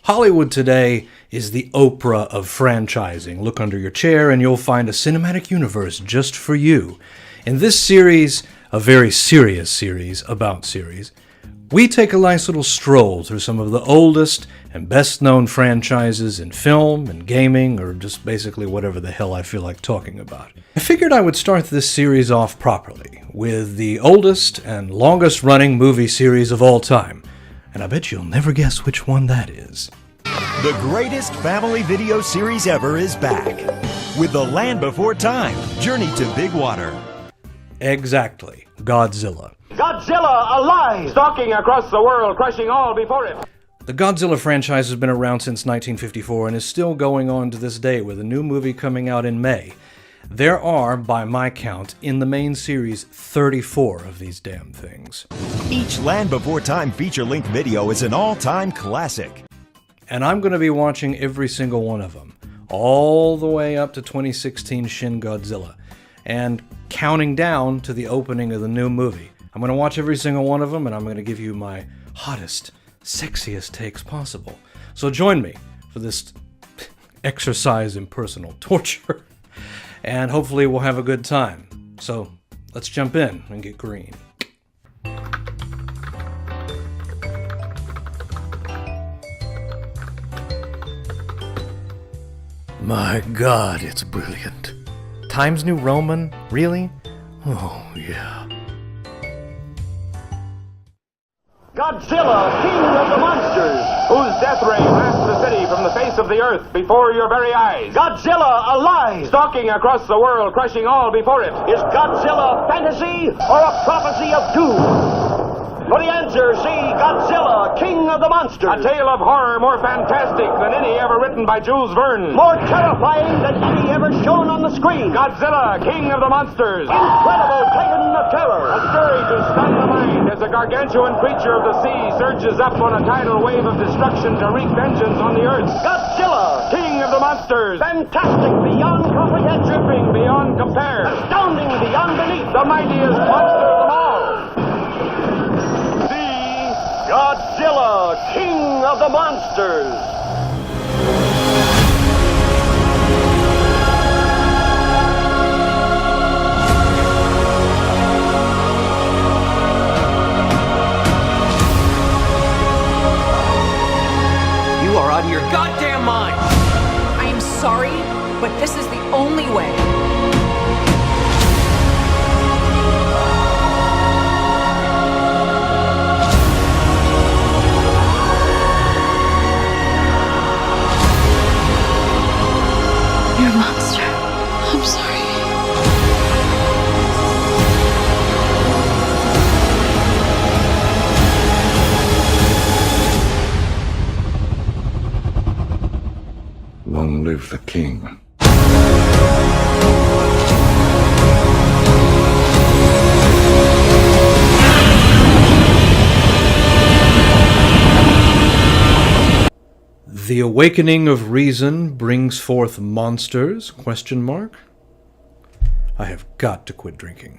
Hollywood today is the Oprah of franchising. Look under your chair and you'll find a cinematic universe just for you. In this series, a very serious series about series, we take a nice little stroll through some of the oldest and best-known franchises in film and gaming, or just basically whatever the hell I feel like talking about. I figured I would start this series off properly, with the oldest and longest-running movie series of all time. And I bet you'll never guess which one that is. The greatest family video series ever is back, with The Land Before Time, Journey to Big Water. Exactly, Godzilla. Godzilla alive! Stalking across the world, crushing all before it. The Godzilla franchise has been around since 1954 and is still going on to this day, with a new movie coming out in May. There are, by my count, in the main series, 34 of these damn things. Each Land Before Time feature-length video is an all-time classic. And I'm going to be watching every single one of them, all the way up to 2016 Shin Godzilla, and counting down to the opening of the new movie. I'm going to watch every single one of them, and I'm going to give you my hottest, sexiest takes possible. So join me for this exercise in personal torture, and hopefully we'll have a good time. So let's jump in and get green. My God, it's brilliant. Times New Roman? Really? Oh, yeah. Godzilla, king of the monsters, whose death ray blasts the city from the face of the earth before your very eyes. Godzilla alive! Stalking across the world, crushing all before it. Is Godzilla fantasy or a prophecy of doom? For the answer, see Godzilla, King of the Monsters. A tale of horror more fantastic than any ever written by Jules Verne. More terrifying than any ever shown on the screen. Godzilla, King of the Monsters. Incredible titan of terror. A story to stun the mind as a gargantuan creature of the sea surges up on a tidal wave of destruction to wreak vengeance on the earth. Godzilla, King of the Monsters. Fantastic beyond comprehension. Tripping beyond compare. Astounding beyond belief. The mightiest monster of them all. Godzilla, King of the Monsters! You are out of your goddamn mind! I am sorry, but this is the only way. You're a monster. I'm sorry. Long live the king. The awakening of reason brings forth monsters? ? I have got to quit drinking.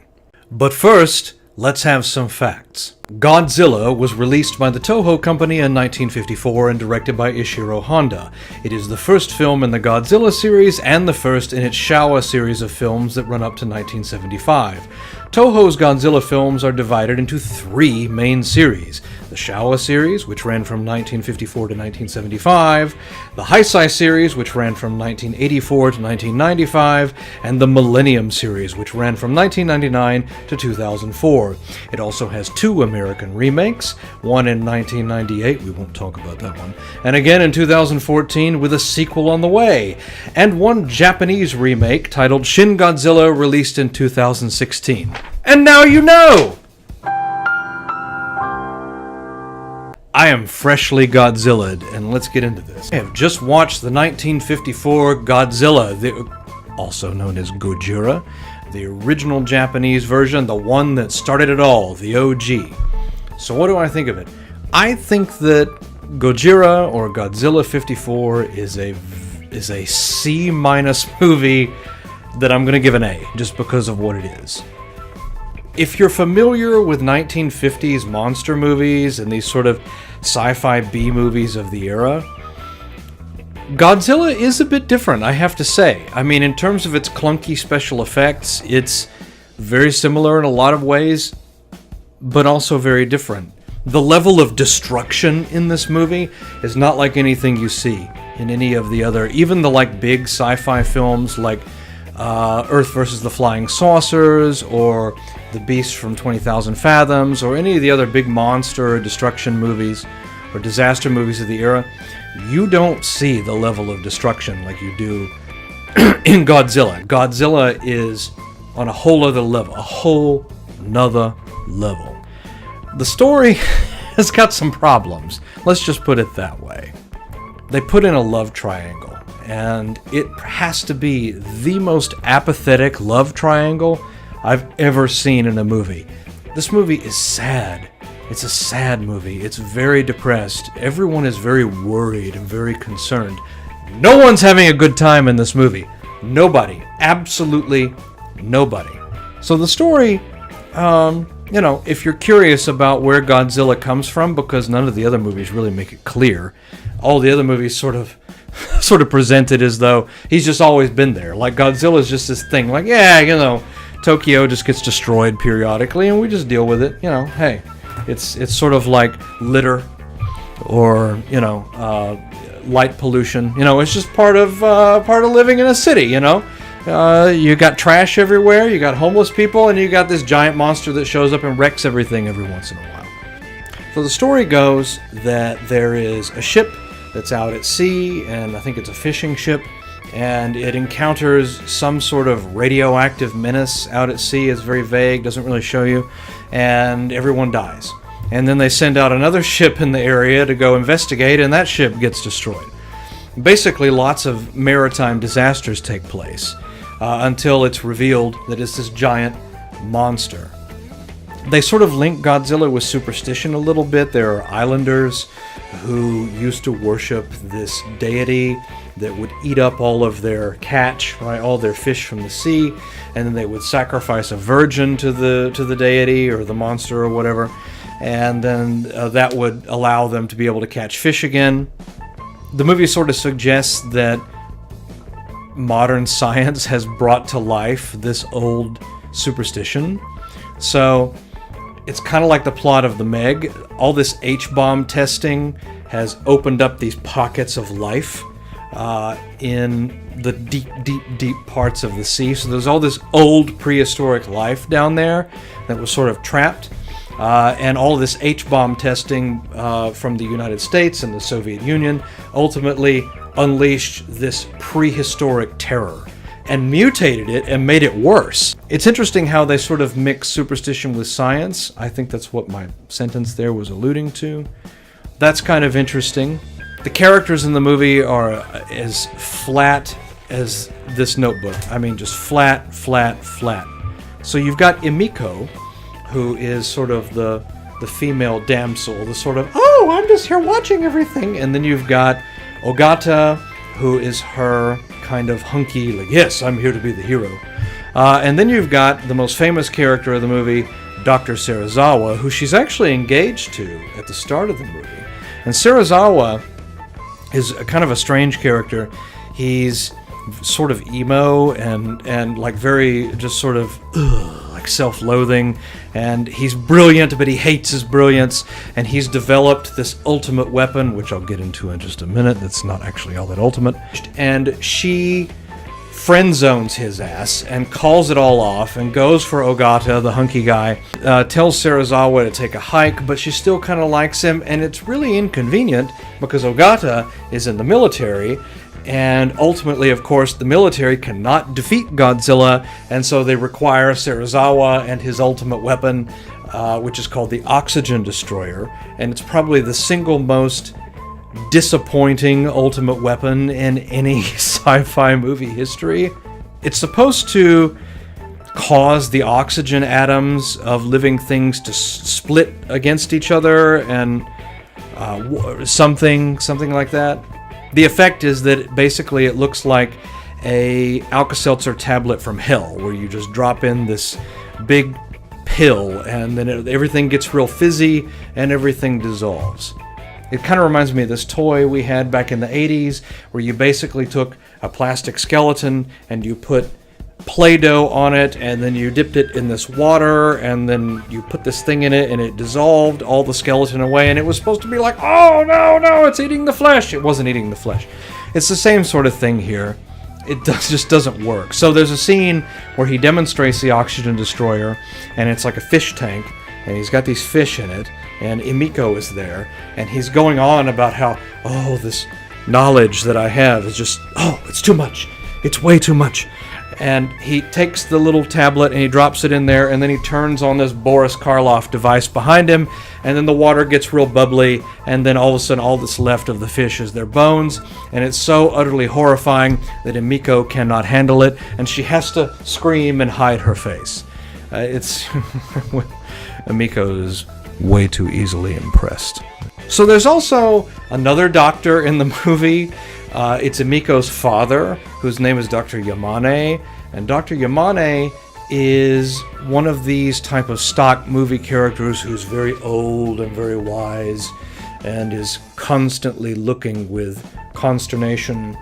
But first, let's have some facts. Godzilla was released by the Toho Company in 1954 and directed by Ishiro Honda. It is the first film in the Godzilla series and the first in its Showa series of films that run up to 1975. Toho's Godzilla films are divided into three main series: the Showa series, which ran from 1954 to 1975, the Heisei series, which ran from 1984 to 1995, and the Millennium series, which ran from 1999 to 2004. It also has two American remakes, one in 1998, we won't talk about that one, and again in 2014 with a sequel on the way, and one Japanese remake titled Shin Godzilla, released in 2016. And now you know! I am freshly Godzilla'd, and let's get into this. I have just watched the 1954 Godzilla, also known as Gojira, the original Japanese version, the one that started it all, the OG. So what do I think of it? I think that Gojira, or Godzilla 54, is a C- movie that I'm going to give an A, just because of what it is. If you're familiar with 1950s monster movies and these sort of sci-fi B movies of the era, Godzilla is a bit different, I have to say. I mean, in terms of its clunky special effects, it's very similar in a lot of ways, but also very different. The level of destruction in this movie is not like anything you see in any of the other, even the like big sci-fi films like Earth versus the Flying Saucers, or The Beast from 20,000 Fathoms, or any of the other big monster or destruction movies or disaster movies of the era. You don't see the level of destruction like you do in Godzilla. Godzilla is on a whole other level, a whole nother level. The story has got some problems. Let's just put it that way. They put in a love triangle, and it has to be the most apathetic love triangle I've ever seen in a movie. This movie is sad. It's a sad movie. It's very depressed. Everyone is very worried and very concerned. No one's having a good time in this movie. Nobody. Absolutely nobody. So the story, if you're curious about where Godzilla comes from, because none of the other movies really make it clear, all the other movies sort of present it as though he's just always been there. Like Godzilla's just this thing, like, Tokyo just gets destroyed periodically and we just deal with it. Hey, it's sort of like litter or, light pollution. It's just part of living in a city, You got trash everywhere, you got homeless people, and you got this giant monster that shows up and wrecks everything every once in a while. So the story goes that there is a ship that's out at sea, and I think it's a fishing ship, and it encounters some sort of radioactive menace out at sea. It's very vague, doesn't really show you, and everyone dies. And then they send out another ship in the area to go investigate, and that ship gets destroyed. Basically, lots of maritime disasters take place until it's revealed that it's this giant monster. They sort of link Godzilla with superstition a little bit. There are islanders who used to worship this deity that would eat up all of their catch, right, all their fish from the sea, and then they would sacrifice a virgin to the deity or the monster or whatever, and then that would allow them to be able to catch fish again. The movie sort of suggests that modern science has brought to life this old superstition. So it's kind of like the plot of The Meg. All this H-bomb testing has opened up these pockets of life in the deep, deep, deep parts of the sea. So there's all this old prehistoric life down there that was sort of trapped. And all of this H-bomb testing from the United States and the Soviet Union ultimately unleashed this prehistoric terror and mutated it and made it worse. It's interesting how they sort of mix superstition with science. I think that's what my sentence there was alluding to. That's kind of interesting. The characters in the movie are as flat as this notebook. I mean, just flat, flat, flat. So you've got Emiko, who is sort of the female damsel, the sort of, oh, I'm just here watching everything. And then you've got Ogata, who is her kind of hunky, like, yes, I'm here to be the hero. And then you've got the most famous character of the movie, Dr. Serizawa, who she's actually engaged to at the start of the movie. And Serizawa is a kind of a strange character. He's sort of emo and like very just sort of like self-loathing, and he's brilliant, but he hates his brilliance, and he's developed this ultimate weapon, which I'll get into in just a minute. That's not actually all that ultimate. And she friend zones his ass and calls it all off and goes for Ogata, the hunky guy, tells Serizawa to take a hike, but she still kind of likes him, and it's really inconvenient because Ogata is in the military, and ultimately, of course, the military cannot defeat Godzilla, and so they require Serizawa and his ultimate weapon, which is called the Oxygen Destroyer, and it's probably the single most disappointing ultimate weapon in any sci-fi movie history. It's supposed to cause the oxygen atoms of living things to split against each other and something like that. The effect is that basically it looks like a Alka-Seltzer tablet from hell, where you just drop in this big pill and then everything gets real fizzy and everything dissolves. It kind of reminds me of this toy we had back in the 80s, where you basically took a plastic skeleton and you put Play-Doh on it, and then you dipped it in this water, and then you put this thing in it, and it dissolved all the skeleton away, and it was supposed to be like, oh, no, it's eating the flesh. It wasn't eating the flesh. It's the same sort of thing here. It just doesn't work. So there's a scene where he demonstrates the oxygen destroyer, and it's like a fish tank, and he's got these fish in it, and Emiko is there, and he's going on about how, oh, this knowledge that I have is just, oh, it's too much. It's way too much. And he takes the little tablet and he drops it in there, and then he turns on this Boris Karloff device behind him, and then the water gets real bubbly, and then all of a sudden all that's left of the fish is their bones, and it's so utterly horrifying that Emiko cannot handle it, and she has to scream and hide her face. Emiko is way too easily impressed. So there's also another doctor in the movie. It's Emiko's father, whose name is Dr. Yamane, and Dr. Yamane is one of these type of stock movie characters who's very old and very wise and is constantly looking with consternation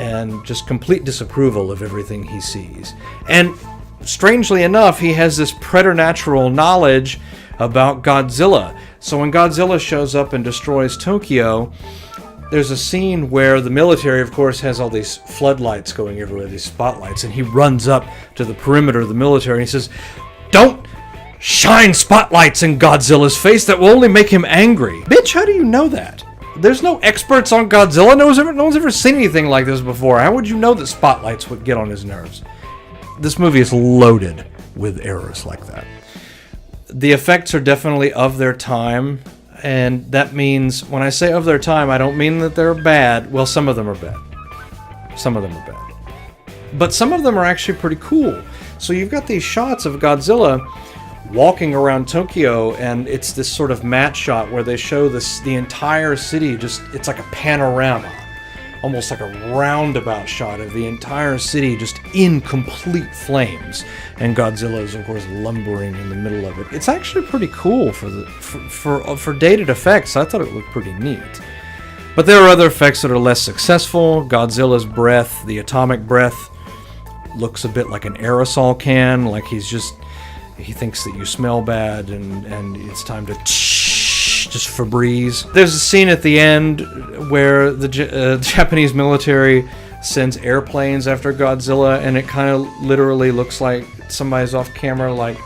and just complete disapproval of everything he sees. And strangely enough, he has this preternatural knowledge about Godzilla. So when Godzilla shows up and destroys Tokyo, there's a scene where the military, of course, has all these floodlights going everywhere, these spotlights, and he runs up to the perimeter of the military and he says, "Don't shine spotlights in Godzilla's face, that will only make him angry." Bitch, how do you know that? There's no experts on Godzilla. No one's ever seen anything like this before. How would you know that spotlights would get on his nerves? This movie is loaded with errors like that. The effects are definitely of their time. And that means, when I say of their time, I don't mean that they're bad. Well, some of them are bad. Some of them are bad. But some of them are actually pretty cool. So you've got these shots of Godzilla walking around Tokyo, and it's this sort of matte shot where they show the entire city, it's like a panorama. Almost like a roundabout shot of the entire city just in complete flames, and Godzilla is of course lumbering in the middle of it. It's actually pretty cool for dated effects. I thought it looked pretty neat. But there are other effects that are less successful. Godzilla's breath, the atomic breath, looks a bit like an aerosol can, like he thinks that you smell bad and it's time to just Febreze. There's a scene at the end where the Japanese military sends airplanes after Godzilla, and it kind of literally looks like somebody's off camera, like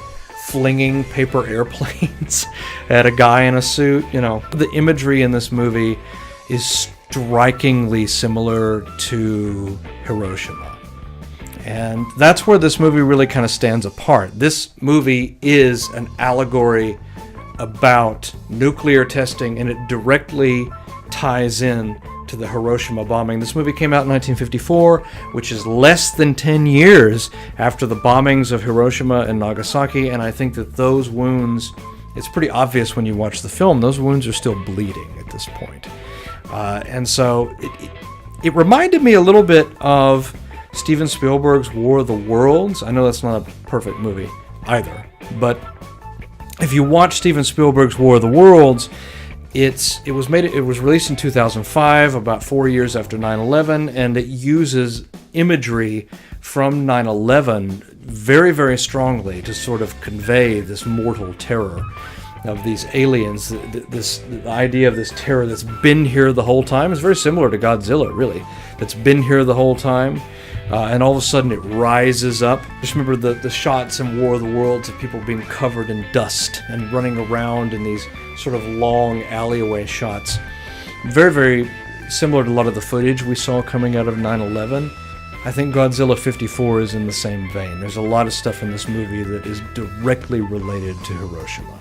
flinging paper airplanes at a guy in a suit. You know, the imagery in this movie is strikingly similar to Hiroshima. And that's where this movie really kind of stands apart. This movie is an allegory about nuclear testing, and it directly ties in to the Hiroshima bombing. This movie came out in 1954, which is less than 10 years after the bombings of Hiroshima and Nagasaki, and I think that those wounds, it's pretty obvious when you watch the film, those wounds are still bleeding at this point. And so it reminded me a little bit of Steven Spielberg's War of the Worlds. I know that's not a perfect movie either, but if you watch Steven Spielberg's War of the Worlds, it was released in 2005, about 4 years after 9/11, and it uses imagery from 9/11 very, very strongly to sort of convey this mortal terror of these aliens. The idea of this terror that's been here the whole time is very similar to Godzilla, really. That's been here the whole time. And all of a sudden it rises up. Just remember the shots in War of the Worlds of people being covered in dust and running around in these sort of long alleyway shots. Very, very similar to a lot of the footage we saw coming out of 9/11. I think Godzilla 54 is in the same vein. There's a lot of stuff in this movie that is directly related to Hiroshima.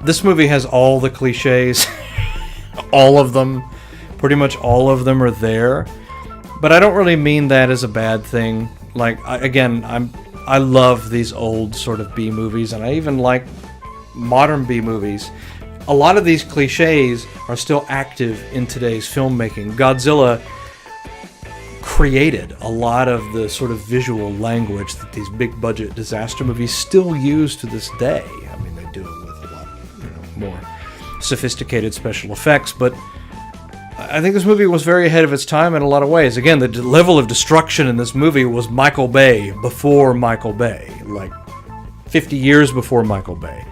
This movie has all the cliches. All of them. Pretty much all of them are there. But I don't really mean that as a bad thing. Like, I love these old sort of B movies, and I even like modern B movies. A lot of these cliches are still active in today's filmmaking. Godzilla created a lot of the sort of visual language that these big budget disaster movies still use to this day. I mean, they do it with a lot more sophisticated special effects, but I think this movie was very ahead of its time in a lot of ways. Again, the level of destruction in this movie was Michael Bay before Michael Bay, like 50 years before Michael Bay.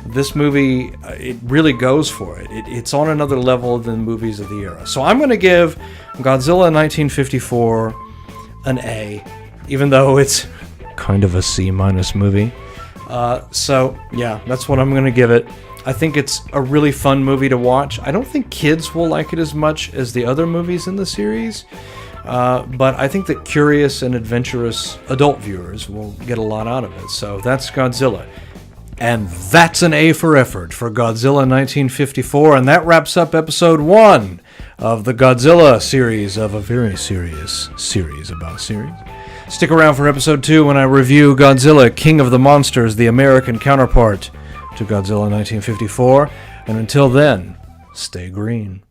This movie, it really goes for it. It's on another level than movies of the era. So I'm going to give Godzilla 1954 an A, even though it's kind of a C- movie. So yeah, that's what I'm going to give it. I think it's a really fun movie to watch. I don't think kids will like it as much as the other movies in the series, but I think that curious and adventurous adult viewers will get a lot out of it. So that's Godzilla. And that's an A for effort for Godzilla 1954, and that wraps up episode 1 of the Godzilla series of a very serious series about a series. Stick around for episode 2 when I review Godzilla, King of the Monsters, the American counterpart to Godzilla 1954, and until then, stay green.